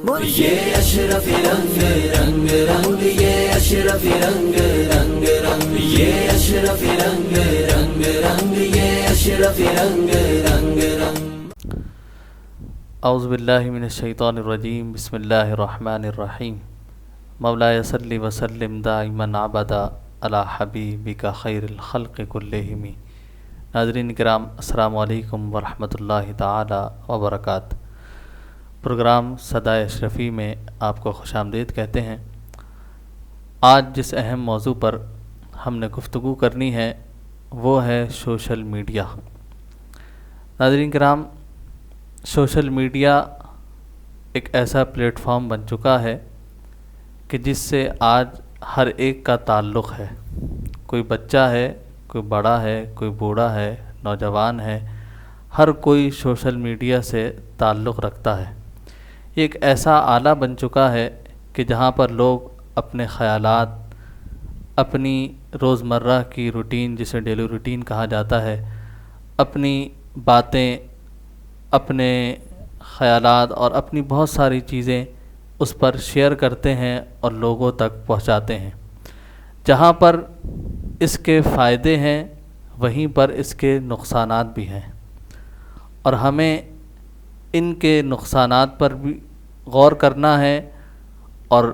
یہ اشرف رنگ رنگ رنگ، یہ اشرف رنگ رنگ رنگ، یہ اشرف رنگ رنگ رنگ، یہ اشرف رنگ رنگ رنگ۔ اعوذ باللہ من الشیطان الرجیم، بسم اللہ الرحمن الرحیم۔ مولاي صلی وسلم دائما ابدا علی حبیبک خیر الخلق کلہم۔ ناظرین کرام، السلام علیکم ورحمۃ اللہ تعالی وبرکاتہ۔ پروگرام صدائے اشرفی میں آپ کو خوش آمدید کہتے ہیں۔ آج جس اہم موضوع پر ہم نے گفتگو کرنی ہے وہ ہے سوشل میڈیا۔ ناظرین کرام، سوشل میڈیا ایک ایسا پلیٹ فارم بن چکا ہے کہ جس سے آج ہر ایک کا تعلق ہے۔ کوئی بچہ ہے، کوئی بڑا ہے، کوئی بوڑھا ہے، نوجوان ہے، ہر کوئی سوشل میڈیا سے تعلق رکھتا ہے۔ یہ ایک ایسا آلہ بن چکا ہے کہ جہاں پر لوگ اپنے خیالات، اپنی روزمرہ کی روٹین، جسے ڈیلی روٹین کہا جاتا ہے، اپنی باتیں، اپنے خیالات اور اپنی بہت ساری چیزیں اس پر شیئر کرتے ہیں اور لوگوں تک پہنچاتے ہیں۔ جہاں پر اس کے فائدے ہیں وہیں پر اس کے نقصانات بھی ہیں، اور ہمیں ان کے نقصانات پر بھی غور کرنا ہے اور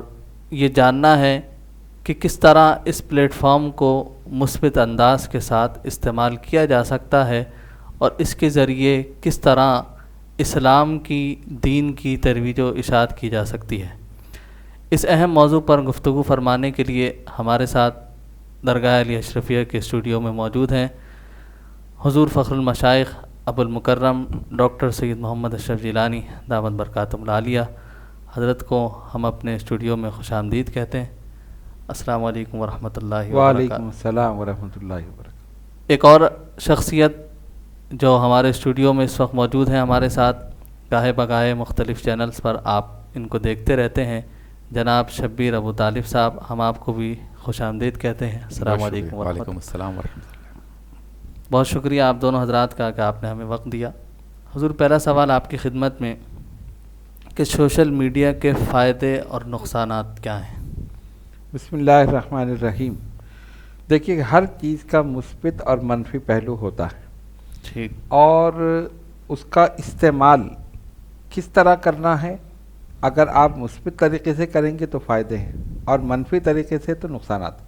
یہ جاننا ہے کہ کس طرح اس پلیٹ فارم کو مثبت انداز کے ساتھ استعمال کیا جا سکتا ہے، اور اس کے ذریعے کس طرح اسلام کی، دین کی ترویج و اشاعت کی جا سکتی ہے۔ اس اہم موضوع پر گفتگو فرمانے کے لیے ہمارے ساتھ درگاہ علی اشرفیہ کے اسٹوڈیو میں موجود ہیں حضور فخر المشائخ ابو المکرم ڈاکٹر سید محمد اشرف جیلانی دامت برکاتہم العالیہ۔ حضرت کو ہم اپنے اسٹوڈیو میں خوش آمدید کہتے ہیں۔ السلام علیکم ورحمۃ اللہ وبرکاتہ۔ وعلیکم السلام ورحمۃ اللہ وبرکاتہ۔ ایک اور شخصیت جو ہمارے اسٹوڈیو میں اس وقت موجود ہیں ہمارے ساتھ، گاہے بگاہے مختلف چینلز پر آپ ان کو دیکھتے رہتے ہیں، جناب شبیر ابو طالب صاحب، ہم آپ کو بھی خوش آمدید کہتے ہیں۔ السلام علیکم ورحمۃ اللہ۔ وعلیکم السلام ورحمۃ اللہ۔ بہت شکریہ آپ دونوں حضرات کا کہ آپ نے ہمیں وقت دیا۔ حضور، پہلا سوال آپ کی خدمت میں کہ سوشل میڈیا کے فائدے اور نقصانات کیا ہیں؟ بسم اللہ الرحمن الرحیم۔ دیکھیے، ہر چیز کا مثبت اور منفی پہلو ہوتا ہے، ٹھیک، اور اس کا استعمال کس طرح کرنا ہے۔ اگر آپ مثبت طریقے سے کریں گے تو فائدے ہیں، اور منفی طریقے سے تو نقصانات۔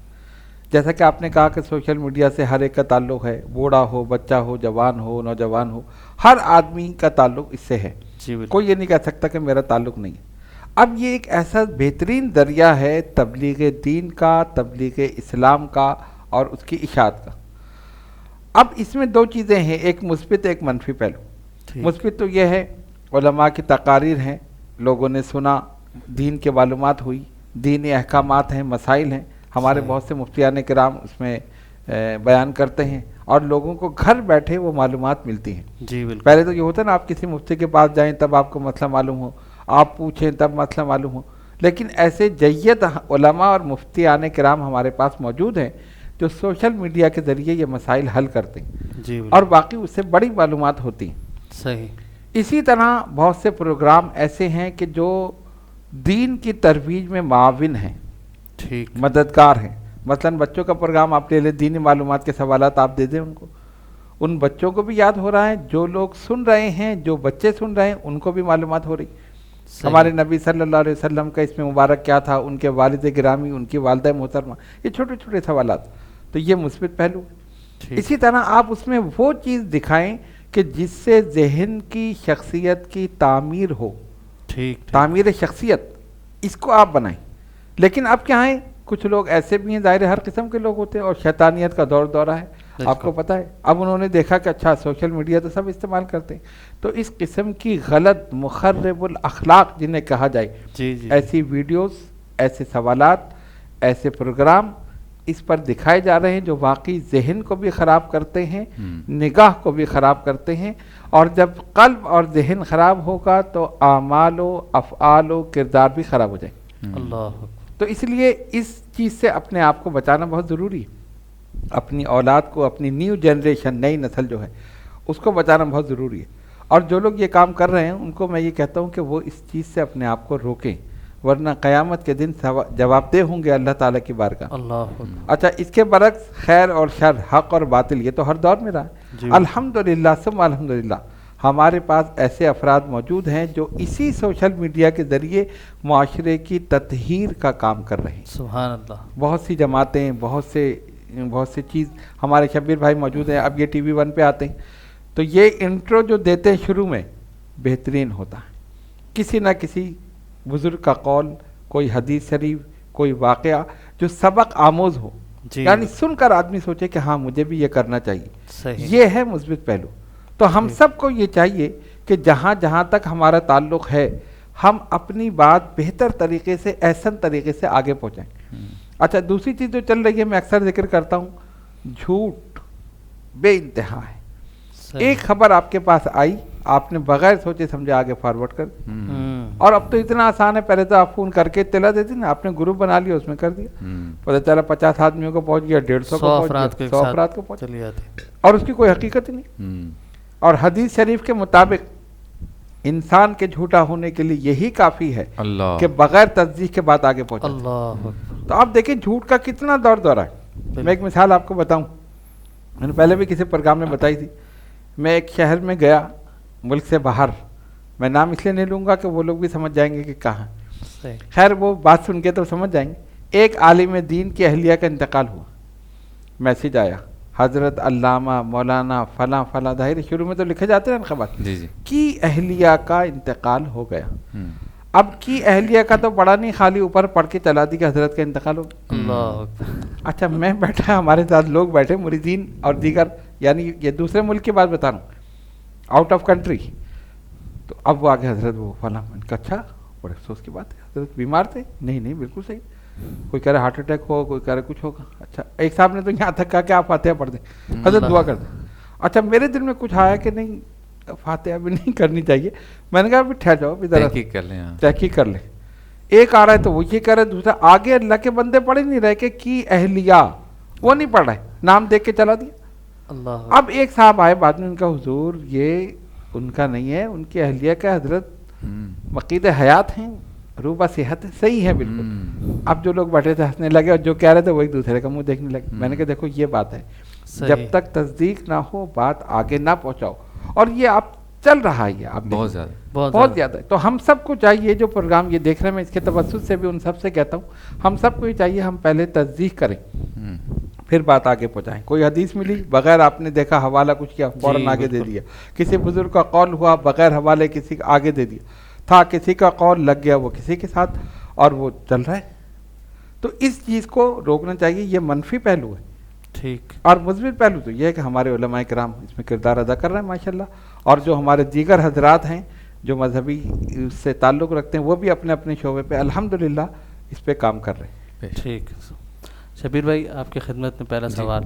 جیسا کہ آپ نے کہا کہ سوشل میڈیا سے ہر ایک کا تعلق ہے، بوڑھا ہو، بچہ ہو، جوان ہو، نوجوان ہو، ہر آدمی کا تعلق اس سے ہے۔ جی بالکل۔ کوئی یہ نہیں کہہ سکتا کہ میرا تعلق نہیں ہے۔ اب یہ ایک ایسا بہترین ذریعہ ہے تبلیغ دین کا، تبلیغ اسلام کا اور اس کی اشاعت کا۔ اب اس میں دو چیزیں ہیں، ایک مثبت ایک منفی پہلو۔ ٹھیک، مثبت تو یہ ہے، علماء کی تقاریر ہیں، لوگوں نے سنا، دین کے معلومات ہوئی، دینی احکامات ہیں، مسائل ہیں، ہمارے صحیح، بہت سے مفتیان کرام اس میں بیان کرتے ہیں، اور لوگوں کو گھر بیٹھے وہ معلومات ملتی ہیں۔ جی بالکل۔ پہلے تو یہ ہوتا ہے نا، آپ کسی مفتی کے پاس جائیں تب آپ کو مسئلہ معلوم ہو، آپ پوچھیں تب مسئلہ معلوم ہو، لیکن ایسے جید علماء اور مفتیان کرام ہمارے پاس موجود ہیں جو سوشل میڈیا کے ذریعے یہ مسائل حل کرتے ہیں، جی بالکل، اور باقی اس سے بڑی معلومات ہوتی ہیں۔ صحیح، اسی طرح بہت سے پروگرام ایسے ہیں کہ جو دین کی ترویج میں معاون ہیں، ٹھیک، مددگار ہیں۔ مثلا بچوں کا پروگرام آپ لے لیں، دینی معلومات کے سوالات آپ دے دیں ان کو، ان بچوں کو بھی یاد ہو رہا ہے، جو لوگ سن رہے ہیں، جو بچے سن رہے ہیں، ان کو بھی معلومات ہو رہی۔ صحیح، ہمارے نبی صلی اللہ علیہ وسلم کا اس میں مبارک کیا تھا، ان کے والد گرامی، ان کی والدہ محترمہ، یہ چھوٹے چھوٹے سوالات، تو یہ مثبت پہلو۔ ٹھیک، اسی طرح آپ اس میں وہ چیز دکھائیں کہ جس سے ذہن کی، شخصیت کی تعمیر ہو، ٹھیک، تعمیر شخصیت، اس کو آپ بنائیں۔ لیکن اب کیا ہے، کچھ لوگ ایسے بھی ہیں، ظاہر ہر قسم کے لوگ ہوتے ہیں، اور شیطانیت کا دور دورہ ہے، آپ کو پتہ ہے۔ اب انہوں نے دیکھا کہ اچھا سوشل میڈیا تو سب استعمال کرتے ہیں، تو اس قسم کی غلط مخرب الاخلاق جنہیں کہا جائے، جی جی، ایسی ویڈیوز، ایسے سوالات، ایسے پروگرام اس پر دکھائے جا رہے ہیں جو واقعی ذہن کو بھی خراب کرتے ہیں، نگاہ کو بھی خراب کرتے ہیں، اور جب قلب اور ذہن خراب ہوگا تو اعمال و افعال و کردار بھی خراب ہو جائیں۔ اللہ، تو اس لیے اس چیز سے اپنے آپ کو بچانا بہت ضروری ہے، اپنی اولاد کو، اپنی نیو جنریشن، نئی نسل جو ہے اس کو بچانا بہت ضروری ہے۔ اور جو لوگ یہ کام کر رہے ہیں ان کو میں یہ کہتا ہوں کہ وہ اس چیز سے اپنے آپ کو روکیں، ورنہ قیامت کے دن جواب دہ ہوں گے اللہ تعالیٰ کی بارگاہ۔ اللہ اچھا، اس کے برعکس خیر اور شر، حق اور باطل، یہ تو ہر دور میں رہا ہے۔ جی۔ الحمدللہ ثم الحمدللہ ہمارے پاس ایسے افراد موجود ہیں جو اسی سوشل میڈیا کے ذریعے معاشرے کی تطہیر کا کام کر رہے ہیں۔ سبحان اللہ۔ بہت سی جماعتیں، بہت سے چیز، ہمارے شبیر بھائی موجود ہیں، اب یہ ٹی وی 1 پہ آتے ہیں تو یہ انٹرو جو دیتے ہیں شروع میں بہترین ہوتا ہے، کسی نہ کسی بزرگ کا قول، کوئی حدیث شریف، کوئی واقعہ جو سبق آموز ہو، جی یعنی سن کر آدمی سوچے کہ ہاں مجھے بھی یہ کرنا چاہیے۔ صحیح۔ یہ ہے مثبت پہلو۔ تو ہم سب کو یہ چاہیے کہ جہاں جہاں تک ہمارا تعلق ہے ہم اپنی بات بہتر طریقے سے، احسن طریقے سے آگے پہنچائیں۔ اچھا، دوسری چیز جو چل رہی ہے، میں اکثر ذکر کرتا ہوں، جھوٹ بے انتہا ہے۔ صحیح۔ ایک خبر آپ کے پاس آئی، آپ نے بغیر سوچے سمجھے آگے فارورڈ کر دی، اور اب تو اتنا آسان ہے، پہلے تو آپ فون کر کے اطلاع دیتے نا، آپ نے گروپ بنا لیا، اس میں کر دیا، پتہ چلا 50 آدمیوں کو پہنچ گیا، 150 کو پہنچ گیا، 100 افراد کو پہنچ چلی جاتی۔ اور اس کی کوئی حقیقت ہی نہیں۔ اور حدیث شریف کے مطابق انسان کے جھوٹا ہونے کے لیے یہی کافی ہے کہ بغیر تصدیق کے بات آگے پہنچے۔ اللہ تو آپ دیکھیں جھوٹ کا کتنا دور دورہ ہے۔ میں ایک مثال آپ کو بتاؤں، میں نے پہلے بھی کسی پروگرام میں بتائی تھی۔ میں ایک شہر میں گیا ملک سے باہر، میں نام اس لیے نہیں لوں گا کہ وہ لوگ بھی سمجھ جائیں گے کہ کہاں، خیر وہ بات سن کے تو سمجھ جائیں گے۔ ایک عالم دین کی اہلیہ کا انتقال ہوا، میسیج آیا، حضرت علامہ مولانا فلاں فلاں، ظاہر شروع میں تو لکھے جاتے ہیں خبر کی اہلیہ کا انتقال ہو گیا۔ اب کی اہلیہ کا تو پڑھا نہیں، خالی اوپر پڑھ کے چلا دی کہ حضرت کا انتقال ہو گیا۔ اللہ۔ اچھا، میں بیٹھا، ہمارے ساتھ لوگ بیٹھے، مریدین اور دیگر، یعنی یہ دوسرے ملک کی بات بتا رہا ہوں، آؤٹ آف کنٹری۔ تو اب وہ آگے حضرت وہ فلاں، میں نے کہا اچھا، بڑے افسوس کی بات ہے، حضرت بیمار تھے؟ نہیں بالکل صحیح۔ کوئی کہہ رہا ہارٹ اٹیک ہو، کوئی کہہ رہا کچھ ہوگا۔ اچھا، ایک صاحب نے تو یہاں تک کہا کہ آپ فاتحہ پڑھ دیں، حضرت دعا کر دیں۔ اچھا، میرے دل میں کچھ آیا کہ نہیں فاتحہ بھی نہیں کرنی چاہیے، میں نے کہا ابھی ٹھہر جاؤ، تحقیق کر لیں۔ ایک آ رہا ہے تو وہ یہ کہہ رہا ہے، دوسرا آگے اللہ کے بندے پڑھ ہی نہیں رہے کہ کی اہلیہ، وہ نہیں پڑھ رہے، نام دیکھ کے چلا دیا۔ اللہ۔ اب ایک صاحب آئے بعد میں، ان کا حضور یہ ان کا نہیں ہے، ان کی اہلیہ کا حضرت مقید حیات ہیں، روبہ صحت ہے، صحیح ہے بالکل۔ اب جو لوگ بیٹھے تھے ہنسنے لگے، اور جو کہہ رہے تھے وہ ایک دوسرے کا منہ دیکھنے لگے۔ میں نے کہا دیکھو یہ بات ہے، جب تک تصدیق نہ ہو بات آگے نہ پہنچاؤ، اور یہ اب چل رہا ہے، آپ بہت زیادہ ہے۔ تو ہم سب کو چاہیے، جو پروگرام یہ دیکھ رہے ہیں، میں اس کے توسط سے بھی ان سب سے کہتا ہوں، ہم سب کو یہ چاہیے ہم پہلے تصدیق کریں، پھر بات آگے پہنچائیں۔ کوئی حدیث ملی، بغیر آپ نے دیکھا حوالہ کچھ کیا، فوراً آگے دے دیا۔ کسی بزرگ کا قول ہوا، بغیر حوالے کسی کا آگے دے دیا۔ تھا کسی کا قول، لگ گیا وہ کسی کے ساتھ، اور وہ چل رہا ہے۔ تو اس چیز کو روکنا چاہیے، یہ منفی پہلو ہے۔ ٹھیک۔ اور مثبت پہلو تو یہ ہے کہ ہمارے علماء کرام اس میں کردار ادا کر رہے ہیں ماشاءاللہ، اور جو ہمارے دیگر حضرات ہیں جو مذہبی سے تعلق رکھتے ہیں، وہ بھی اپنے اپنے شعبے پہ الحمدللہ اس پہ کام کر رہے ہیں۔ ٹھیک۔ شبیر بھائی، آپ کی خدمت میں پہلا سوال،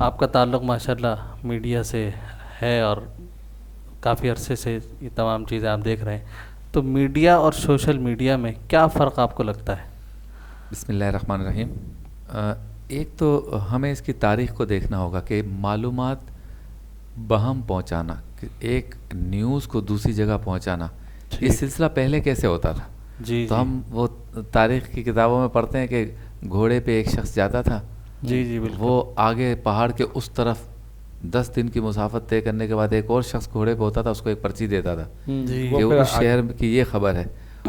آپ کا تعلق ماشاءاللہ میڈیا سے ہے اور کافی عرصے سے یہ تمام چیزیں آپ دیکھ رہے ہیں، تو میڈیا اور سوشل میڈیا میں کیا فرق آپ کو لگتا ہے؟ بسم اللہ الرحمن الرحیم۔ ایک تو ہمیں اس کی تاریخ کو دیکھنا ہوگا کہ معلومات بہم پہنچانا، ایک نیوز کو دوسری جگہ پہنچانا، یہ سلسلہ پہلے کیسے ہوتا تھا؟ جی تو ہم وہ تاریخ کی کتابوں میں پڑھتے ہیں کہ گھوڑے پہ ایک شخص جاتا تھا، جی بالکل، وہ آگے پہاڑ کے اس طرف 10 دن کی مسافت طے کرنے کے بعد ایک اور شخص گھوڑے پہ ہوتا تھا، اس کو ایک پرچی دیتا تھا کہ اس شہر کی یہ خبر ہے۔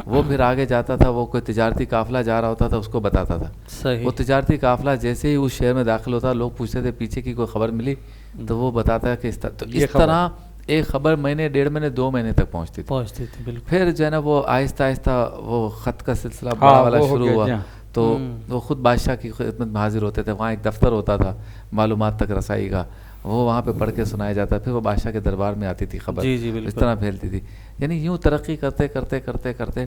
وہ پھر آگے جاتا تھا، وہ کوئی تجارتی قافلہ جا رہا ہوتا تھا، اس کو بتاتا تھا۔ وہ تجارتی قافلہ جیسے ہی اس شہر میں داخل ہوتا، لوگ پوچھتے تھے پیچھے کی کوئی خبر ملی، تو وہ بتاتا ہے کہ اس طرح ایک خبر مہینے، 1.5 مہینے، 2 مہینے تک پہنچتی تھی۔ بالکل۔ پھر جو ہے نا وہ آہستہ آہستہ وہ خط کا سلسلہ بڑا والا شروع ہوا، تو وہ خود بادشاہ کی خدمت میں حاضر ہوتے تھے، وہاں ایک دفتر ہوتا تھا معلومات تک رسائی کا، وہ وہاں پہ پڑھ کے سنایا جاتا، پھر وہ بادشاہ کے دربار میں آتی تھی خبر، اس طرح پھیلتی تھی۔ یعنی یوں ترقی کرتے کرتے کرتے کرتے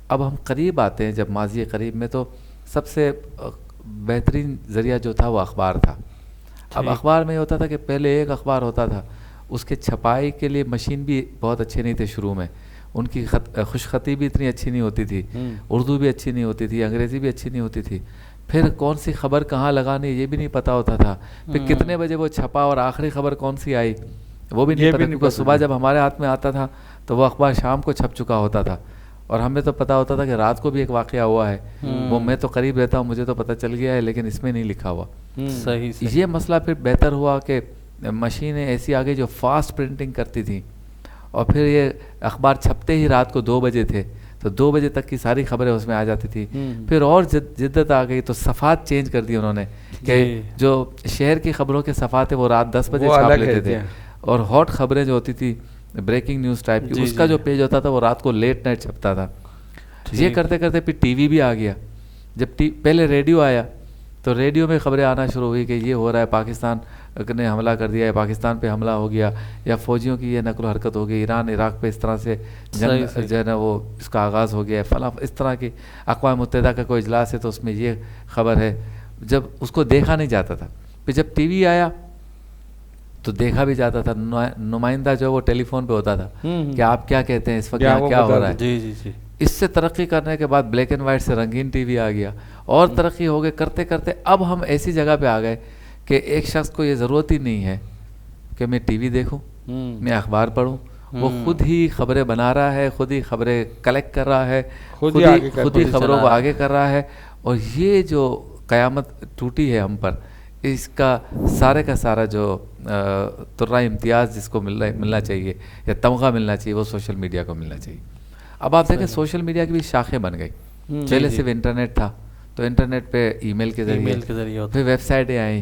اب ہم قریب آتے ہیں، جب ماضی قریب میں تو سب سے بہترین ذریعہ جو تھا وہ اخبار تھا۔ اب اخبار میں یہ ہوتا تھا کہ پہلے ایک اخبار ہوتا تھا، اس کے چھپائی کے لیے مشین بھی بہت اچھے نہیں تھے شروع میں، ان کی خوش خطی بھی اتنی اچھی نہیں ہوتی تھی، اردو بھی اچھی نہیں ہوتی تھی، انگریزی بھی اچھی نہیں ہوتی تھی، پھر کون سی خبر کہاں لگانی یہ بھی نہیں پتہ ہوتا تھا، پھر کتنے بجے وہ چھپا اور آخری خبر کون سی آئی وہ بھی نہیں پتہ، کیونکہ صبح جب ہمارے ہاتھ میں آتا تھا تو وہ اخبار شام کو چھپ چکا ہوتا تھا، اور ہمیں تو پتہ ہوتا تھا کہ رات کو بھی ایک واقعہ ہوا ہے، وہ میں تو قریب رہتا ہوں، مجھے تو پتہ چل گیا ہے، لیکن اس میں نہیں لکھا ہوا. صحیح. یہ مسئلہ پھر بہتر ہوا کہ مشینیں ایسی آ گئی جو فاسٹ پرنٹنگ کرتی تھیں، اور پھر یہ اخبار چھپتے ہی رات کو 2 بجے تھے تو 2 بجے تک کی ساری خبریں اس میں آ جاتی تھی. پھر اور جدت آ گئی تو صفحات چینج کر دی انہوں نے کہ جو شہر کی خبروں کے صفحات ہیں وہ رات 10 بجے چھاپ لیتے تھے، اور ہاٹ خبریں جو ہوتی تھی بریکنگ نیوز ٹائپ کی اس کا جو پیج ہوتا تھا وہ رات کو لیٹ نائٹ چھپتا تھا. یہ کرتے کرتے پھر ٹی وی بھی آ گیا. جب پہلے ریڈیو آیا تو ریڈیو میں خبریں آنا شروع ہوئی کہ یہ ہو رہا ہے، پاکستان نے حملہ کر دیا ہے، پاکستان پہ حملہ ہو گیا، یا فوجیوں کی یہ نقل و حرکت ہو گئی، ایران عراق پہ اس طرح سے جنگ جو ہے نا وہ اس کا آغاز ہو گیا ہے، فلاں اس طرح کی اقوام متحدہ کا کوئی اجلاس ہے تو اس میں یہ خبر ہے. جب اس کو دیکھا نہیں جاتا تھا، پھر جب ٹی وی آیا تو دیکھا بھی جاتا تھا. نمائندہ جو وہ ٹیلی فون پہ ہوتا تھا کہ آپ کیا کہتے ہیں اس وقت یہاں کیا ہو رہا ہے. اس سے ترقی کرنے کے بعد بلیک اینڈ وائٹ سے رنگین ٹی وی آ گیا، اور ترقی ہو گئے کرتے کرتے اب ہم ایسی جگہ پہ آ گئے کہ ایک شخص کو یہ ضرورت ہی نہیں ہے کہ میں ٹی وی دیکھوں، میں اخبار پڑھوں. وہ خود ہی خبریں بنا رہا ہے، خود ہی خبریں کلیکٹ کر رہا ہے، خود ہی خبروں کو آگے کر رہا ہے. اور یہ جو قیامت ٹوٹی ہے ہم پر، اس کا سارا جو ترہ امتیاز جس کو ملنا چاہیے یا تمغہ ملنا چاہیے وہ سوشل میڈیا کو ملنا چاہیے. اب آپ دیکھیں سوشل میڈیا کی بھی شاخیں بن گئی. پہلے صرف انٹرنیٹ تھا تو انٹرنیٹ پہ ای میل کے ذریعے، پھر ویب سائٹیں آئیں،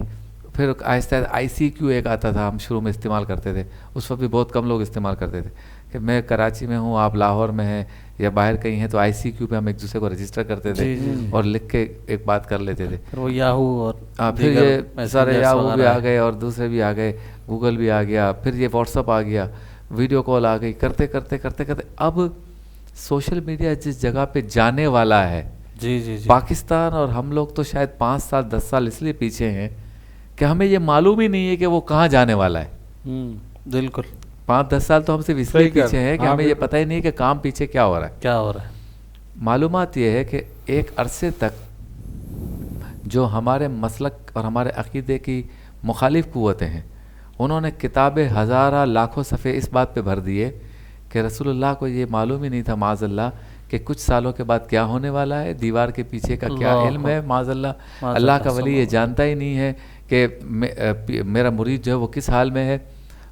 پھر آہستہ ICQ ایک آتا تھا، ہم شروع میں استعمال کرتے تھے، اس وقت بھی بہت کم لوگ استعمال کرتے تھے کہ میں کراچی میں ہوں، آپ لاہور میں ہیں یا باہر کہیں ہیں، تو ICQ پہ ہم ایک دوسرے کو رجسٹر کرتے تھے اور لکھ کے ایک بات کر لیتے تھے. وہ یاہو اور پھر یہ سارے یاہو بھی آ گئے اور دوسرے بھی آ گئے، گوگل بھی آ گیا، پھر یہ واٹس ایپ آ گیا، ویڈیو کال آ گئی. کرتے کرتے اب سوشل میڈیا جس جگہ پہ جانے والا ہے، پاکستان اور ہم لوگ تو شاید 5 سال 10 سال اس لیے پیچھے ہیں کہ ہمیں یہ معلوم ہی نہیں ہے کہ وہ کہاں جانے والا ہے. بالکل 5-10 سال تو ہم صرف اس لیے پیچھے ہیں کہ ہمیں یہ پتہ ہی نہیں ہے کہ کام پیچھے کیا ہو رہا ہے. معلومات یہ ہے کہ ایک عرصے تک جو ہمارے مسلک اور ہمارے عقیدے کی مخالف قوتیں ہیں، انہوں نے کتابیں ہزارہ لاکھوں صفحے اس بات پہ بھر دیے کہ رسول اللہ کو یہ معلوم ہی نہیں تھا معاذ اللہ کہ کچھ سالوں کے بعد کیا ہونے والا ہے، دیوار کے پیچھے کا کیا علم ہے. معاذ اللہ کا ولی یہ جانتا ہی نہیں ہے کہ میرا مرید جو ہے وہ کس حال میں ہے.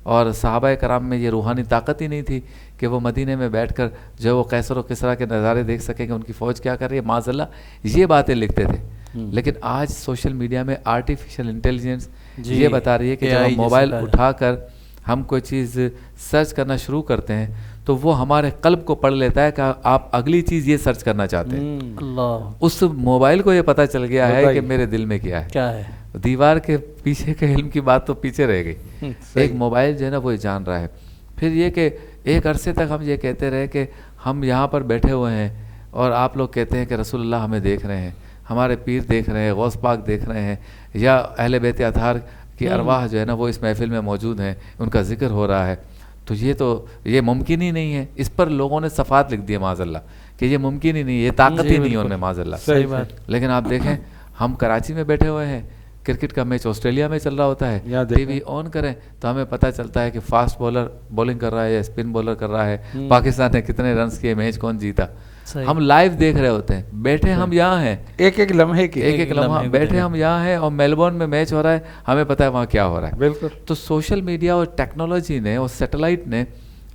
اور صحابہ کرام میں یہ روحانی طاقت ہی نہیں تھی کہ وہ مدینے میں بیٹھ کر جو ہے وہ قیصر و کسریٰ کے نظارے دیکھ سکیں کہ ان کی فوج کیا کر رہی ہے. معاذ اللہ یہ باتیں لکھتے تھے. لیکن آج سوشل میڈیا میں آرٹیفیشل انٹیلیجنس یہ بتا رہی ہے کہ جب ہم موبائل اٹھا کر ہم کوئی چیز سرچ کرنا شروع کرتے ہیں تو وہ ہمارے قلب کو پڑھ لیتا ہے کہ آپ اگلی چیز یہ سرچ کرنا چاہتے ہیں. اس موبائل کو یہ پتہ چل گیا ہے کہ میرے دل میں کیا ہے. دیوار کے پیچھے کے علم کی بات تو پیچھے رہ گئی، ایک موبائل جو ہے نا وہ جان رہا ہے. پھر یہ کہ ایک عرصے تک ہم یہ کہتے رہے کہ ہم یہاں پر بیٹھے ہوئے ہیں اور آپ لوگ کہتے ہیں کہ رسول اللہ ہمیں دیکھ رہے ہیں، ہمارے پیر دیکھ رہے ہیں، غوث پاک دیکھ رہے ہیں، یا اہل بیت اطہار کی ارواح جو ہے نا وہ اس محفل میں موجود ہیں، ان کا ذکر ہو رہا ہے. تو یہ ممکن ہی نہیں ہے. اس پر لوگوں نے صفات لکھ دی معاذ اللہ کہ یہ ممکن ہی نہیں، یہ طاقت ہی نہیں ان میں معاذ اللہ. صحیح بات. لیکن آپ دیکھیں ہم کراچی میں بیٹھے ہوئے ہیں، کرکٹ کا میچ آسٹریلیا میں چل رہا ہوتا ہے، ٹی وی آن کریں تو ہمیں پتہ چلتا ہے کہ فاسٹ بولر بولنگ کر رہا ہے یا اسپن بولر کر رہا ہے، پاکستان نے کتنے رنز کیے، میچ کون جیتا. ہم لائیو دیکھ رہے ہوتے ہیں، بیٹھے ہم یہاں ہیں، ایک ایک لمحہ بیٹھے ہم یہاں ہیں، اور میلبورن میں میچ ہو رہا ہے، ہمیں پتہ ہے وہاں کیا ہو رہا ہے. بالکل. تو سوشل میڈیا اور ٹیکنالوجی نے اور سیٹلائٹ نے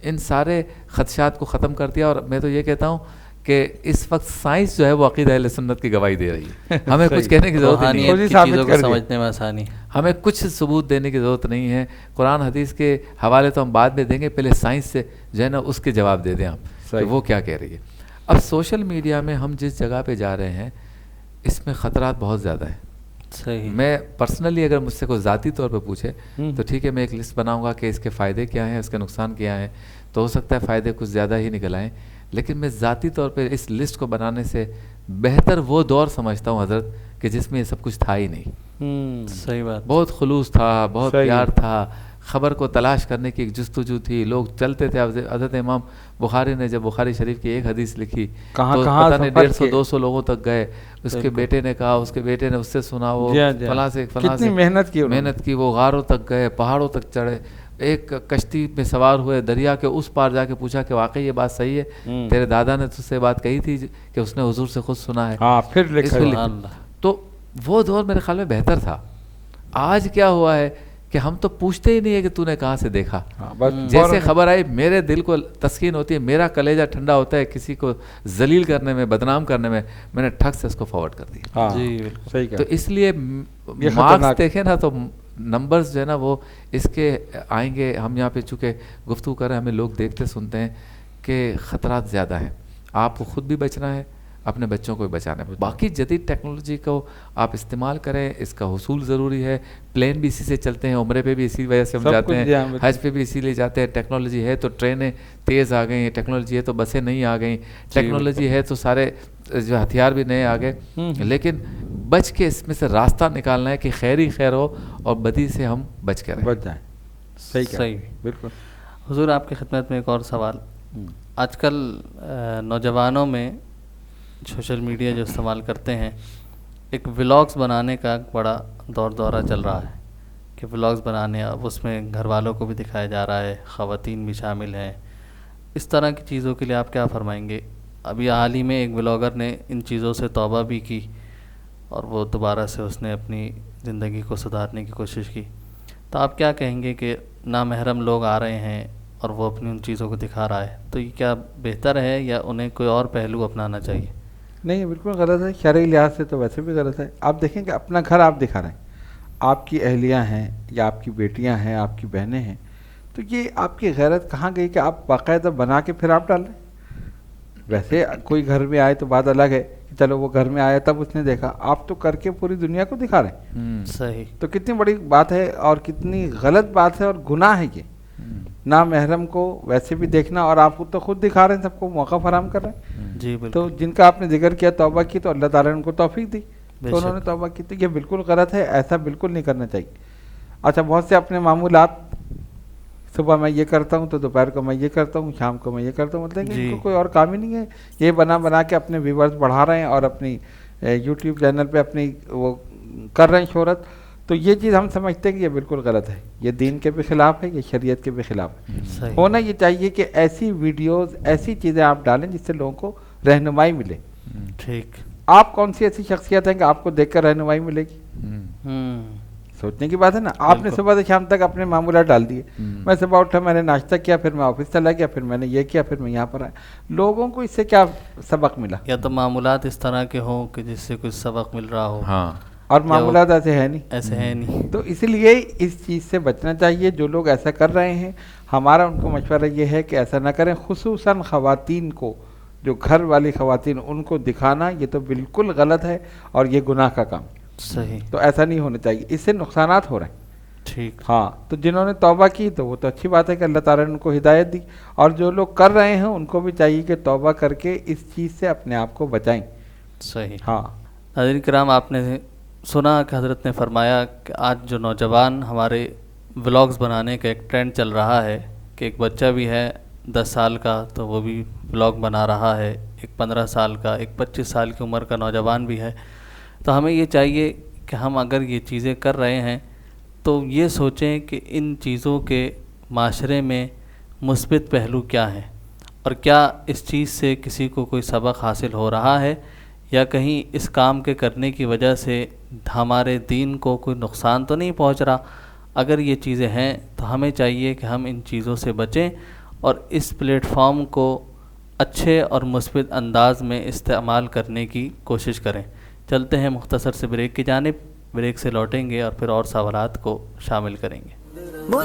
ان سارے خدشات کو ختم کر دیا. اور میں تو یہ کہتا ہوں کہ اس وقت سائنس جو ہے وہ عقیدہ اہل سنت کی گواہی دے رہی ہے. ہمیں کچھ کہنے کی ضرورت نہیں ہے، چیزوں کو سمجھنے میں آسانی، ہمیں کچھ ثبوت دینے کی ضرورت نہیں ہے. قرآن حدیث کے حوالے تو ہم بعد میں دیں گے، پہلے سائنس سے جو ہے نا اس کے جواب دے دیں آپ کہ وہ کیا کہہ رہی ہے. اب سوشل میڈیا میں ہم جس جگہ پہ جا رہے ہیں اس میں خطرات بہت زیادہ ہیں. صحیح. میں پرسنلی اگر مجھ سے کوئی ذاتی طور پہ پوچھے تو ٹھیک ہے میں ایک لسٹ بناؤں گا کہ اس کے فائدے کیا ہیں، اس کے نقصان کیا ہیں، تو ہو سکتا ہے فائدے کچھ زیادہ ہی نکل آئیں. لیکن میں ذاتی طور پہ اس لسٹ کو بنانے سے بہتر وہ دور سمجھتا ہوں حضرت کہ جس میں یہ سب کچھ تھا ہی نہیں. صحیح بات. بہت خلوص تھا، بہت پیار تھا، خبر کو تلاش کرنے کی ایک جستجو تھی، لوگ چلتے تھے. حضرت امام بخاری نے جب بخاری شریف کی ایک حدیث لکھی تو پتہ نہیں 150-200 لوگوں تک گئے. اس کے بیٹے نے کہا، اس کے بیٹے نے اس سے سنا، وہ فلاں سے فلاں سے محنت کی، وہ غاروں تک گئے، پہاڑوں تک چڑھے، ایک کشتی میں سوار ہوئے, دریا کے اس پار جا کے پوچھا کہ واقعی یہ بات صحیح ہے, تیرے دادا نے تجھ سے بات کہی تھی کہ اس نے حضور سے خود سنا ہے. ہاں پھر لکھا. تو وہ دور میرے خیال میں بہتر تھا. آج کیا ہوا ہے کہ ہم تو پوچھتے ہی نہیں ہے کہ تو نے کہاں سے دیکھا, جیسے خبر آئی میرے دل کو تسکین ہوتی ہے, میرا کلیجہ ٹھنڈا ہوتا ہے کسی کو ذلیل کرنے میں, بدنام کرنے میں, میں نے ٹھک سے اس کو فارورڈ کر دیا. جی صحیح. تو اس لیے مارکس دیکھیں نا تو نمبرز جو ہے نا وہ اس کے آئیں گے. ہم یہاں پہ چونکہ گفتگو کر رہے ہیں, ہمیں لوگ دیکھتے سنتے ہیں کہ خطرات زیادہ ہیں. آپ کو خود بھی بچنا ہے, اپنے بچوں کو بھی بچانا ہے. باقی جدید ٹیکنالوجی کو آپ استعمال کریں, اس کا حصول ضروری ہے. پلین بھی اسی سے چلتے ہیں, عمرے پہ بھی اسی وجہ سے ہم جاتے ہیں, حج پہ بھی اسی لیے جاتے ہیں. ٹیکنالوجی ہے تو ٹرینیں تیز آ گئی ہیں, ٹیکنالوجی ہے تو بسیں نہیں آ گئیں, ٹیکنالوجی ہے تو سارے جو ہتھیار بھی نئے آ گئے. لیکن بچ کے اس میں سے راستہ نکالنا ہے کہ خیر ہی خیر ہو اور بدی سے ہم بچ کے بچ جائیں. صحیح بالکل. حضور آپ کی خدمت میں ایک اور سوال. آج کل نوجوانوں میں سوشل میڈیا جو استعمال کرتے ہیں, ایک ولاگز بنانے کا ایک بڑا دورہ چل رہا ہے کہ ولاگز بنانے, اب اس میں گھر والوں کو بھی دکھایا جا رہا ہے, خواتین بھی شامل ہیں. اس طرح کی چیزوں کے لیے آپ کیا فرمائیں گے؟ ابھی حال ہی میں ایک ولاگر نے ان چیزوں سے توبہ بھی کی اور وہ دوبارہ سے اس نے اپنی زندگی کو سدھارنے کی کوشش کی. تو آپ کیا کہیں گے کہ نامحرم لوگ آ رہے ہیں اور وہ اپنی ان چیزوں کو دکھا رہا ہے, تو یہ کیا بہتر ہے یا انہیں کوئی اور پہلو اپنانا چاہیے؟ نہیں, بالکل غلط ہے. شرعی لحاظ سے تو ویسے بھی غلط ہے. آپ دیکھیں کہ اپنا گھر آپ دکھا رہے ہیں, آپ کی اہلیاں ہیں یا آپ کی بیٹیاں ہیں, آپ کی بہنیں ہیں, تو یہ آپ کی غیرت کہاں گئی کہ آپ باقاعدہ بنا کے پھر آپ ڈال رہے ہیں؟ ویسے کوئی گھر میں آئے تو بات الگ ہے کہ چلو وہ گھر میں آیا تب اس نے دیکھا, آپ تو کر کے پوری دنیا کو دکھا رہے ہیں. صحیح. تو کتنی بڑی بات ہے اور کتنی غلط بات ہے اور گناہ ہے یہ, نامحرم کو ویسے بھی دیکھنا, اور آپ کو تو خود دکھا رہے ہیں, سب کو موقع فراہم کر رہے ہیں. جی بالکل. تو جن کا آپ نے ذکر کیا توبہ کی, تو اللہ تعالیٰ نے ان کو توفیق دی تو انہوں نے توبہ کی. تو یہ بالکل غلط ہے, ایسا بالکل نہیں کرنا چاہیے. اچھا, بہت سے اپنے معمولات, صبح میں یہ کرتا ہوں تو دوپہر کو میں یہ کرتا ہوں, شام کو میں یہ کرتا ہوں, مطلب کہ ان کو کوئی اور کام ہی نہیں ہے. یہ بنا کے اپنے ویورز بڑھا رہے ہیں اور اپنی یوٹیوب چینل پہ اپنی وہ کر رہے ہیں شہرت. تو یہ چیز ہم سمجھتے ہیں کہ یہ بالکل غلط ہے, یہ دین کے بھی خلاف ہے, یہ شریعت کے بھی خلاف ہے. ہونا یہ چاہیے کہ ایسی ویڈیوز, ایسی چیزیں آپ ڈالیں جس سے لوگوں کو رہنمائی ملے. ٹھیک. آپ کون سی ایسی شخصیت ہیں کہ آپ کو دیکھ کر رہنمائی ملے گی؟ سوچنے کی بات ہے نا. آپ نے صبح سے شام تک اپنے معمولات ڈال دیے. میں صبح اٹھا, میں نے ناشتہ کیا, پھر میں آفس چلا گیا, پھر میں نے یہ کیا, پھر میں یہاں پر آیا. لوگوں کو اس سے کیا سبق ملا؟ یا تو معمولات اس طرح کے ہوں کہ جس سے کچھ سبق مل رہا ہو. ہاں, اور معمولات ایسے ہیں نہیں, ایسے ہیں نہیں. تو اس لیے اس چیز سے بچنا چاہیے. جو لوگ ایسا کر رہے ہیں, ہمارا ان کو مشورہ یہ ہے کہ ایسا نہ کریں. خصوصاً خواتین کو, جو گھر والی خواتین, ان کو دکھانا یہ تو بالکل غلط ہے اور یہ گناہ کا کام. صحیح. تو ایسا نہیں ہونا چاہیے, اس سے نقصانات ہو رہے ہیں. ٹھیک. ہاں, تو جنہوں نے توبہ کی تو وہ تو اچھی بات ہے کہ اللہ تعالیٰ نے ان کو ہدایت دی, اور جو لوگ کر رہے ہیں ان کو بھی چاہیے کہ توبہ کر کے اس چیز سے اپنے آپ کو بچائیں. صحیح. ہاں. ناظرین کرام, آپ نے سنا کہ حضرت نے فرمایا کہ آج جو نوجوان ہمارے ولاگز بنانے کا ایک ٹرینڈ چل رہا ہے کہ ایک بچہ بھی ہے 10 سال کا تو وہ بھی ولاگ بنا رہا ہے, ایک 15 سال کا, ایک 25 سال کی عمر کا نوجوان بھی ہے. تو ہمیں یہ چاہیے کہ ہم اگر یہ چیزیں کر رہے ہیں تو یہ سوچیں کہ ان چیزوں کے معاشرے میں مثبت پہلو کیا ہیں, اور کیا اس چیز سے کسی کو کوئی سبق حاصل ہو رہا ہے, یا کہیں اس کام کے کرنے کی وجہ سے ہمارے دین کو کوئی نقصان تو نہیں پہنچ رہا. اگر یہ چیزیں ہیں تو ہمیں چاہیے کہ ہم ان چیزوں سے بچیں اور اس پلیٹ فارم کو اچھے اور مثبت انداز میں استعمال کرنے کی کوشش کریں. چلتے ہیں مختصر سے بریک کی جانب, بریک سے لوٹیں گے اور پھر اور سوالات کو شامل کریں گے.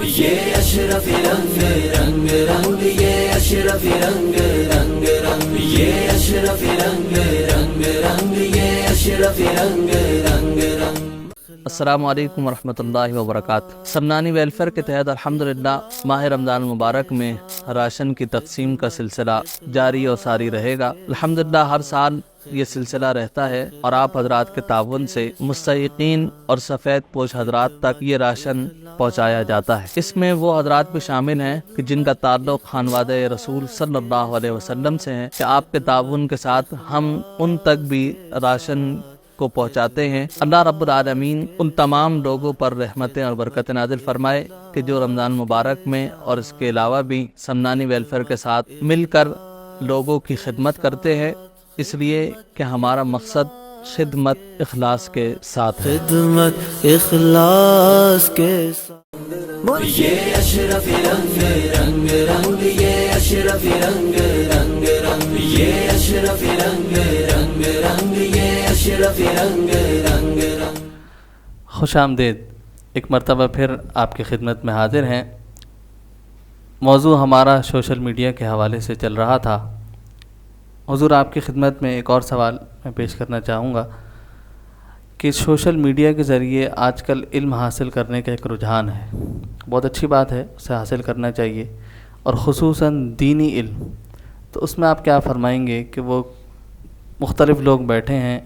یہ اشرفی رنگ رنگ رنگ, یہ اشرفی رنگ رنگ رنگ, یہ اشرفی رنگ رنگ رنگ, یہ اشرفی رنگ رنگ رنگ. السلام علیکم ورحمۃ اللہ وبرکاتہ. سمنانی ویلفیئر کے تحت الحمدللہ ماہ رمضان المبارک میں راشن کی تقسیم کا سلسلہ جاری اور ساری رہے گا. الحمدللہ ہر سال یہ سلسلہ رہتا ہے اور آپ حضرات کے تعاون سے مستحقین اور سفید پوش حضرات تک یہ راشن پہنچایا جاتا ہے. اس میں وہ حضرات بھی شامل ہیں کہ جن کا تعلق خانوادہ رسول صلی اللہ علیہ وسلم سے ہے, کہ آپ کے تعاون کے ساتھ ہم ان تک بھی راشن کو پہنچاتے ہیں. اللہ رب العالمین ان تمام لوگوں پر رحمتیں اور برکت نازل فرمائے کہ جو رمضان مبارک میں اور اس کے علاوہ بھی سمنانی ویلفیئر کے ساتھ مل کر لوگوں کی خدمت کرتے ہیں، اس لیے کہ ہمارا مقصد خدمت اخلاص کے ساتھ ہے. خدمت اخلاص کے ساتھ. یہ اشرفی رنگ رنگ رنگ، یہ اشرفی رنگ رنگ رنگ، یہ اشرفی رنگ رنگ رنگ، یہ اشرفی رنگ رنگ رنگ. خوش آمدید. ایک مرتبہ پھر آپ کی خدمت میں حاضر ہیں. موضوع ہمارا سوشل میڈیا کے حوالے سے چل رہا تھا. حضور آپ کی خدمت میں ایک اور سوال میں پیش کرنا چاہوں گا کہ سوشل میڈیا کے ذریعے آج کل علم حاصل کرنے کا ایک رجحان ہے. بہت اچھی بات ہے، اسے حاصل کرنا چاہیے، اور خصوصاً دینی علم. تو اس میں آپ کیا فرمائیں گے کہ وہ مختلف لوگ بیٹھے ہیں،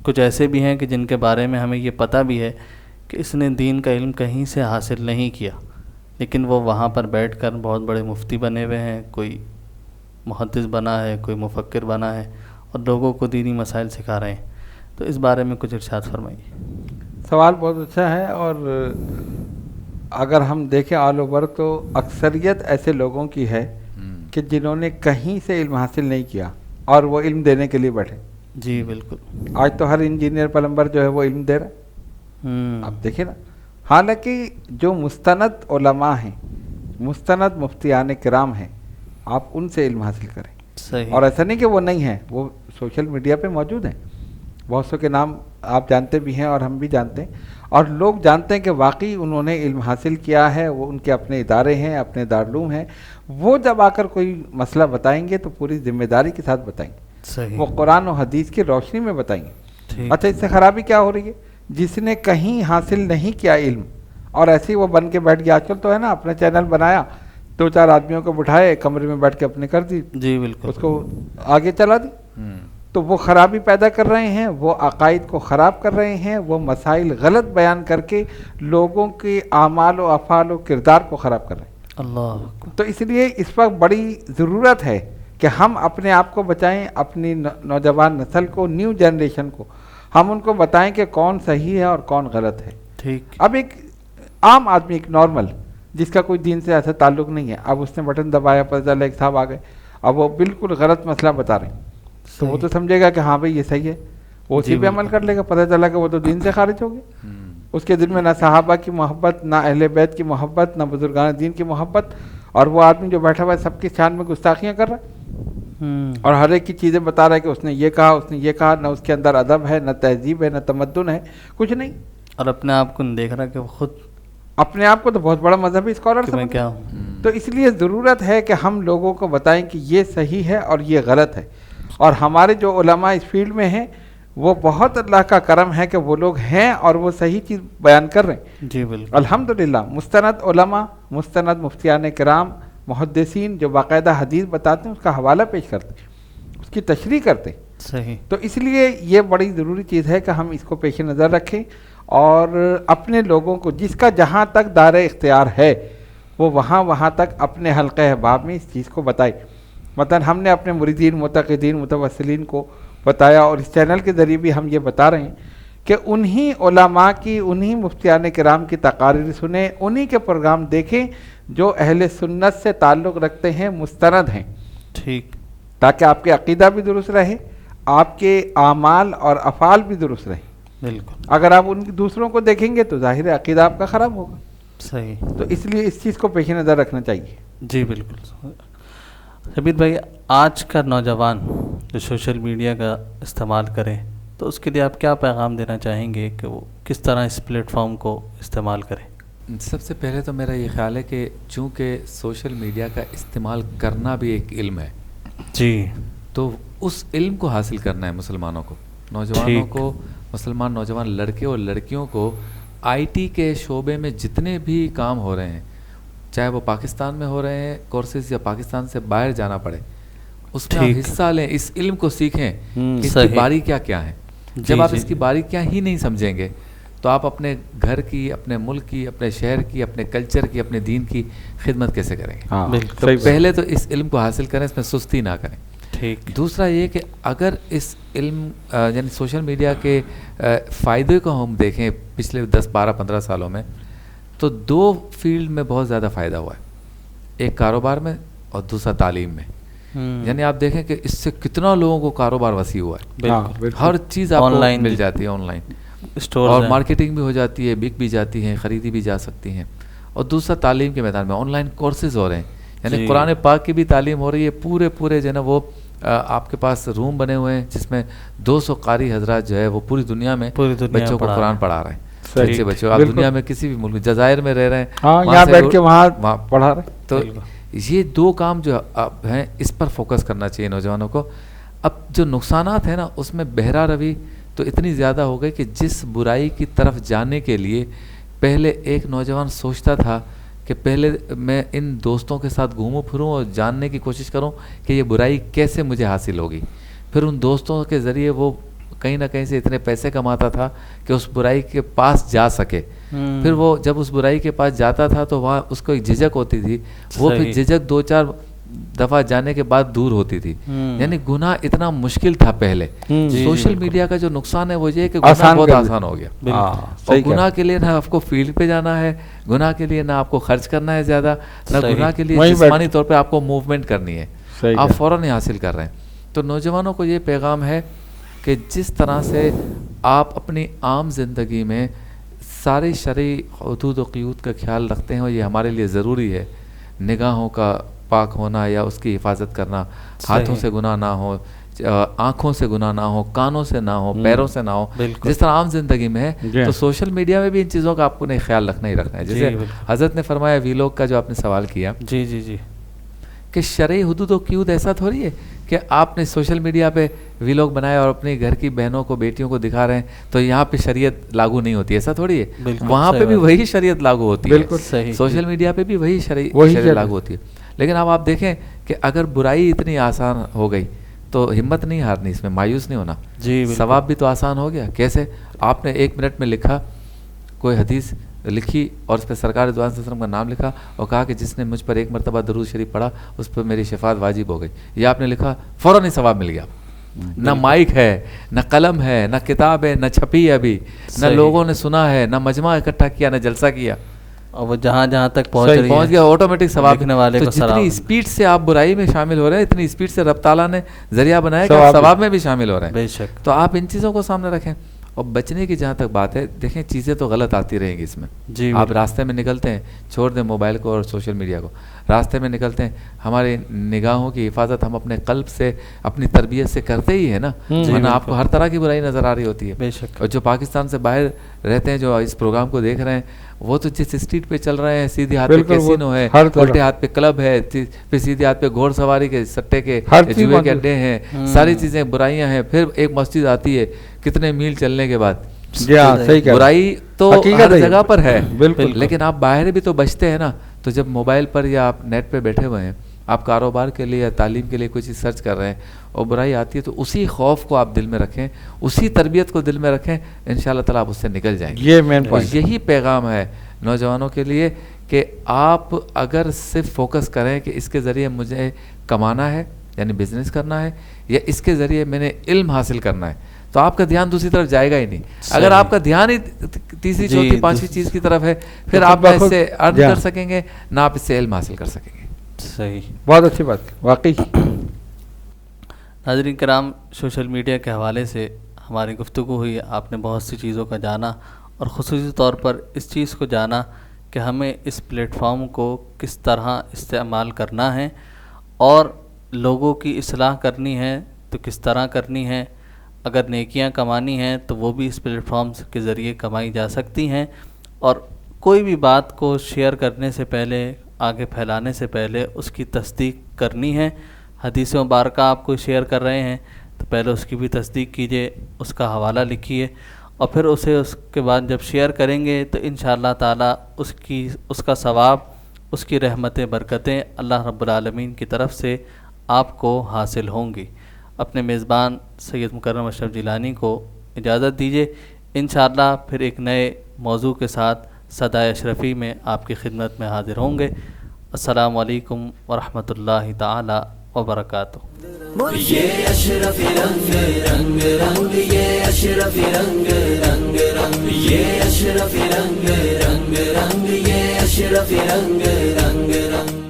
کچھ ایسے بھی ہیں کہ جن کے بارے میں ہمیں یہ پتہ بھی ہے کہ اس نے دین کا علم کہیں سے حاصل نہیں کیا، لیکن وہ وہاں پر بیٹھ کر بہت بڑے مفتی بنے ہوئے ہیں، کوئی محدث بنا ہے، کوئی مفکر بنا ہے، اور لوگوں کو دینی مسائل سکھا رہے ہیں. تو اس بارے میں کچھ ارشاد فرمائیے. سوال بہت اچھا ہے، اور اگر ہم دیکھیں آل اوور تو اکثریت ایسے لوگوں کی ہے کہ جنہوں نے کہیں سے علم حاصل نہیں کیا اور وہ علم دینے کے لیے بیٹھے. جی بالکل. آج تو ہر انجینئر پلمبر جو ہے وہ علم دے رہا ہے. آپ دیکھیں نا، حالانکہ جو مستند علماء ہیں، مستند مفتیان کرام ہیں، آپ ان سے علم حاصل کریں. صحیح. اور ایسا نہیں کہ وہ نہیں ہیں، وہ سوشل میڈیا پہ موجود ہیں. بہت سو کے نام آپ جانتے بھی ہیں اور ہم بھی جانتے ہیں، اور لوگ جانتے ہیں کہ واقعی انہوں نے علم حاصل کیا ہے. وہ ان کے اپنے ادارے ہیں، اپنے دارالعلوم ہیں. وہ جب آ کر کوئی مسئلہ بتائیں گے تو پوری ذمہ داری کے ساتھ بتائیں گے. صحیح. وہ قرآن و حدیث کی روشنی میں بتائیں گے. ٹھیک. اچھا، اس سے خرابی کیا ہو رہی ہے؟ جس نے کہیں حاصل نہیں کیا علم اور ایسے ہی وہ بن کے بیٹھ گیا. آج کل تو ہے نا، اپنا چینل بنایا، 2-4 آدمیوں کو بٹھائے، کمرے میں بیٹھ کے اپنے کر دی. جی بالکل. اس کو آگے چلا دی. تو وہ خرابی پیدا کر رہے ہیں، وہ عقائد کو خراب کر رہے ہیں، وہ مسائل غلط بیان کر کے لوگوں کے اعمال و افعال و کردار کو خراب کر رہے ہیں. اللہ. تو اس لیے اس وقت بڑی ضرورت ہے کہ ہم اپنے آپ کو بچائیں، اپنی نوجوان نسل کو، نیو جنریشن کو ہم ان کو بتائیں کہ کون صحیح ہے اور کون غلط ہے. ٹھیک. اب ایک عام آدمی، ایک نارمل جس کا کوئی دین سے ایسا تعلق نہیں ہے، اب اس نے بٹن دبایا، پتہ چلا ایک صاحب آ گئے، اب وہ بالکل غلط مسئلہ بتا رہے ہیں، تو وہ تو سمجھے گا کہ ہاں بھئی یہ صحیح ہے، وہ اسی پہ عمل کر لے گا. پتہ چلا کہ وہ تو دین سے خارج ہو گئے. اس کے دل میں نہ صحابہ کی محبت، نہ اہل بیت کی محبت، نہ بزرگان دین کی محبت، اور وہ آدمی جو بیٹھا ہوا ہے سب کی شان میں گستاخیاں کر رہا ہے، اور ہر ایک کی چیزیں بتا رہا ہے کہ اس نے یہ کہا، اس نے یہ کہا. نہ اس کے اندر ادب ہے، نہ تہذیب ہے، نہ تمدن ہے، کچھ نہیں. اور اپنے آپ کو نہیں دیکھ رہا کہ وہ خود اپنے آپ کو تو بہت بڑا مذہبی اسکالر کہ میں کیا ہوں. تو اس لیے ضرورت ہے کہ ہم لوگوں کو بتائیں کہ یہ صحیح ہے اور یہ غلط ہے. اور ہمارے جو علماء اس فیلڈ میں ہیں، وہ بہت اللہ کا کرم ہے کہ وہ لوگ ہیں اور وہ صحیح چیز بیان کر رہے ہیں. جی بالکل. الحمدللہ. مستند علماء، مستند مفتیان کرام، محدثین جو باقاعدہ حدیث بتاتے ہیں، اس کا حوالہ پیش کرتے ہیں، اس کی تشریح کرتے ہیں. صحیح. تو اس لیے یہ بڑی ضروری چیز ہے کہ ہم اس کو پیش نظر رکھیں، اور اپنے لوگوں کو جس کا جہاں تک دائرہ اختیار ہے وہ وہاں تک اپنے حلقہ احباب میں اس چیز کو بتائے. مثلا ہم نے اپنے مریدین، معتقدین، متوسلین کو بتایا، اور اس چینل کے ذریعے بھی ہم یہ بتا رہے ہیں کہ انہی علماء کی، انہی مفتیان کرام کی تقاریر سنیں، انہی کے پروگرام دیکھیں جو اہل سنت سے تعلق رکھتے ہیں، مستند ہیں. ٹھیک. تاکہ آپ کے عقیدہ بھی درست رہے، آپ کے اعمال اور افعال بھی درست رہیں. بالکل. اگر آپ ان دوسروں کو دیکھیں گے تو ظاہر ہے عقیدہ آپ کا خراب ہوگا. صحیح. تو اس لیے اس چیز کو پیش نظر رکھنا چاہیے. جی بالکل. شبیر بھائی، آج کا نوجوان جو سوشل میڈیا کا استعمال کرے تو اس کے لیے آپ کیا پیغام دینا چاہیں گے کہ وہ کس طرح اس پلیٹ فارم کو استعمال کرے؟ سب سے پہلے تو میرا یہ خیال ہے کہ چونکہ سوشل میڈیا کا استعمال کرنا بھی ایک علم ہے، جی، تو اس علم کو حاصل کرنا ہے مسلمانوں کو، نوجوانوں کو، مسلمان نوجوان لڑکے اور لڑکیوں کو. آئی ٹی کے شعبے میں جتنے بھی کام ہو رہے ہیں، چاہے وہ پاکستان میں ہو رہے ہیں کورسز یا پاکستان سے باہر جانا پڑے، اس میں آپ حصہ لیں، اس علم کو سیکھیں کہ اس کی باریکیاں کیا ہیں. جب آپ اس کی باریکیاں ہی نہیں سمجھیں گے تو آپ اپنے گھر کی، اپنے ملک کی، اپنے شہر کی، اپنے کلچر کی، اپنے دین کی خدمت کیسے کریں گے؟ تو پہلے تو اس علم کو حاصل کریں، اس میں سستی نہ کریں. ٹھیک. دوسرا یہ کہ اگر اس علم یعنی سوشل میڈیا کے فائدے کو ہم دیکھیں پچھلے 10-12-15 سالوں میں، تو 2 فیلڈ میں بہت زیادہ فائدہ ہوا ہے. ایک کاروبار میں اور دوسرا تعلیم میں. یعنی آپ دیکھیں کہ اس سے کتنا لوگوں کو کاروبار وسیع ہوا ہے. ہر چیز آپ کو مل جاتی ہے آن لائن، اور مارکیٹنگ بھی ہو جاتی ہے، بک بھی جاتی ہیں، خریدی بھی جا سکتی ہیں. اور دوسرا تعلیم کے میدان میں آن لائن کورسز ہو رہے ہیں. یعنی قرآن پاک کی بھی تعلیم ہو رہی ہے. پورے جو ہے نا وہ آپ کے پاس روم بنے ہوئے ہیں جس میں 200 قاری حضرات جو ہے وہ پوری دنیا میں بچوں کو قرآن پڑھا رہے ہیں. اچھے بچوں، آپ دنیا میں کسی بھی ملک، جزائر میں رہ رہے ہیں، یہاں بیٹھ کے وہاں پڑھا رہے ہیں. تو یہ 2 کام جو اب ہیں اس پر فوکس کرنا چاہیے نوجوانوں کو. اب جو نقصانات ہیں نا اس میں بہرا روی تو اتنی زیادہ ہو گئی کہ جس برائی کی طرف جانے کے لیے پہلے ایک نوجوان سوچتا تھا کہ پہلے میں ان دوستوں کے ساتھ گھوموں پھروں اور جاننے کی کوشش کروں کہ یہ برائی کیسے مجھے حاصل ہوگی، پھر ان دوستوں کے ذریعے وہ کہیں نہ کہیں سے اتنے پیسے کماتا تھا کہ اس برائی کے پاس جا سکے. پھر وہ جب اس برائی کے پاس جاتا تھا تو وہاں اس کو ایک جھجک ہوتی تھی، وہ پھر جھجک 2-4 دفعہ جانے کے بعد دور ہوتی تھی. یعنی گناہ اتنا مشکل تھا پہلے. سوشل میڈیا کا جو نقصان ہے وہ یہ کہ گناہ بہت آسان ہو گیا. اور گناہ کے لیے نہ آپ کو فیلڈ پہ جانا ہے، گناہ کے لیے نہ آپ کو خرچ کرنا ہے زیادہ، نہ گناہ کے لیے جسمانی طور پہ آپ کو موومنٹ کرنی ہے، آپ فوراً ہی حاصل کر رہے ہیں. تو نوجوانوں کو یہ پیغام ہے کہ جس طرح سے آپ اپنی عام زندگی میں سارے شرعی حدود و قیود کا خیال رکھتے ہیں اور یہ ہمارے لیے ضروری ہے. نگاہوں کا پاک ہونا یا اس کی حفاظت کرنا، ہاتھوں سے گناہ نہ ہو، آنکھوں سے گناہ نہ ہو، کانوں سے نہ ہو، پیروں سے نہ ہو، جس طرح عام زندگی میں ہے. تو سوشل میڈیا میں بھی ان چیزوں کا آپ کو خیال رکھنا ہی رکھنا ہے. جیسے حضرت نے فرمایا ویلوگ کا جو آپ نے سوال کیا، جی کہ شرعی حدود و قیود ایسا تھوڑی ہے کہ آپ نے سوشل میڈیا پہ ویلوگ بنایا اور اپنے گھر کی بہنوں کو بیٹیوں کو دکھا رہے ہیں تو یہاں پہ شریعت لاگو نہیں ہوتی. ایسا تھوڑی ہے، وہاں پہ بھی وہی شریعت لاگو ہوتی ہے، سوشل میڈیا پہ بھی وہی شریعت لاگو ہوتی ہے. لیکن اب آپ دیکھیں کہ اگر برائی اتنی آسان ہو گئی تو ہمت نہیں ہارنی، اس میں مایوس نہیں ہونا. ثواب بھی تو آسان ہو گیا. کیسے؟ آپ نے 1 منٹ میں لکھا کوئی حدیث لکھی اور اس پہ سرکار رضوان صلی اللہ علیہ وسلم کا نام لکھا اور کہا کہ جس نے مجھ پر 1 مرتبہ درود شریف پڑھا اس پر میری شفاعت واجب ہو گئی. یہ آپ نے لکھا، فوراً ہی ثواب مل گیا. نہ مائک ہے، نہ قلم ہے، نہ کتاب ہے، نہ چھپی ہے ابھی، نہ لوگوں نے سنا ہے، نہ مجمع اکٹھا کیا، نہ جلسہ کیا، اور وہ جہاں تک پہنچ گیا آٹومیٹک ثواب. تو جتنی اسپیڈ سے آپ برائی میں شامل ہو رہے ہیں اتنی اسپیڈ سے رب تعالیٰ نے ذریعہ بنایا کہ آپ ثواب میں بھی شامل ہو رہے ہیں. بے شک. تو آپ ان چیزوں کو سامنے رکھیں. اور بچنے کی جہاں تک بات ہے، دیکھیں چیزیں تو غلط آتی رہیں گی اس میں. آپ راستے میں نکلتے ہیں، چھوڑ دیں موبائل کو اور سوشل میڈیا کو. راستے میں نکلتے ہیں، ہماری نگاہوں کی حفاظت ہم اپنے قلب سے، اپنی تربیت سے کرتے ہی ہیں نا، ورنہ آپ کو ہر طرح کی برائی نظر آ رہی ہوتی ہے. اور جو پاکستان سے باہر رہتے ہیں، جو اس پروگرام کو دیکھ رہے ہیں، وہ تو جس اسٹریٹ پہ چل رہے ہیں، سیدھے ہاتھ پہ کیسینو ہے، الٹے ہاتھ پہ کلب ہے، پھر سیدھے ہاتھ پہ گھوڑ سواری کے سٹے کے جوئے کے اڈے ہیں، ساری چیزیں برائیاں ہیں. پھر ایک مسجد آتی ہے کتنے میل چلنے کے بعد. برائی تو ہر جگہ پر ہے، لیکن آپ باہر بھی تو بچتے ہیں نا. تو جب موبائل پر یا آپ نیٹ پہ بیٹھے ہوئے ہیں، آپ کاروبار کے لیے یا تعلیم کے لیے کوئی چیز سرچ کر رہے ہیں اور برائی آتی ہے تو اسی خوف کو آپ دل میں رکھیں، اسی تربیت کو دل میں رکھیں، انشاءاللہ تعالیٰ آپ اس سے نکل جائیں گے. یہ مین پوائنٹ، یہی پیغام ہے نوجوانوں کے لیے کہ آپ اگر صرف فوکس کریں کہ اس کے ذریعے مجھے کمانا ہے یعنی بزنس کرنا ہے، یا اس کے ذریعے میں نے علم حاصل کرنا ہے، تو آپ کا دھیان دوسری طرف جائے گا ہی نہیں. اگر آپ کا دھیان ہی تیسری چوتھی پانچویں چیز کی طرف ہے، پھر آپ نہ اس سے ارن کر سکیں گے، نہ آپ اس سے علم حاصل کر سکیں گے. صحیح، بہت اچھی بات واقعی. ناظرین کرام، سوشل میڈیا کے حوالے سے ہماری گفتگو ہوئی. آپ نے بہت سی چیزوں کا جانا اور خصوصی طور پر اس چیز کو جانا کہ ہمیں اس پلیٹ فارم کو کس طرح استعمال کرنا ہے اور لوگوں کی اصلاح کرنی ہے تو کس طرح کرنی ہے. اگر نیکیاں کمانی ہیں تو وہ بھی اس پلیٹ فارمز کے ذریعے کمائی جا سکتی ہیں. اور کوئی بھی بات کو شیئر کرنے سے پہلے، آگے پھیلانے سے پہلے اس کی تصدیق کرنی ہے. حدیث مبارکہ آپ کو شیئر کر رہے ہیں تو پہلے اس کی بھی تصدیق کیجئے، اس کا حوالہ لکھیے، اور پھر اسے اس کے بعد جب شیئر کریں گے تو انشاءاللہ تعالیٰ اس کا ثواب، اس کی رحمتیں، برکتیں اللہ رب العالمین کی طرف سے آپ کو حاصل ہوں گی. اپنے میزبان سید مکرم اشرف جیلانی کو اجازت دیجیے. انشاءاللہ پھر ایک نئے موضوع کے ساتھ صدائے اشرفی میں آپ کی خدمت میں حاضر ہوں گے. السلام علیکم ورحمۃ اللہ تعالی وبرکاتہ. یہ اشرفی رنگ رنگ رنگ یہ اشرفی رنگ رنگ رنگ یہ اشرفی رنگ رنگ رنگ یہ اشرفی رنگ رنگ رنگ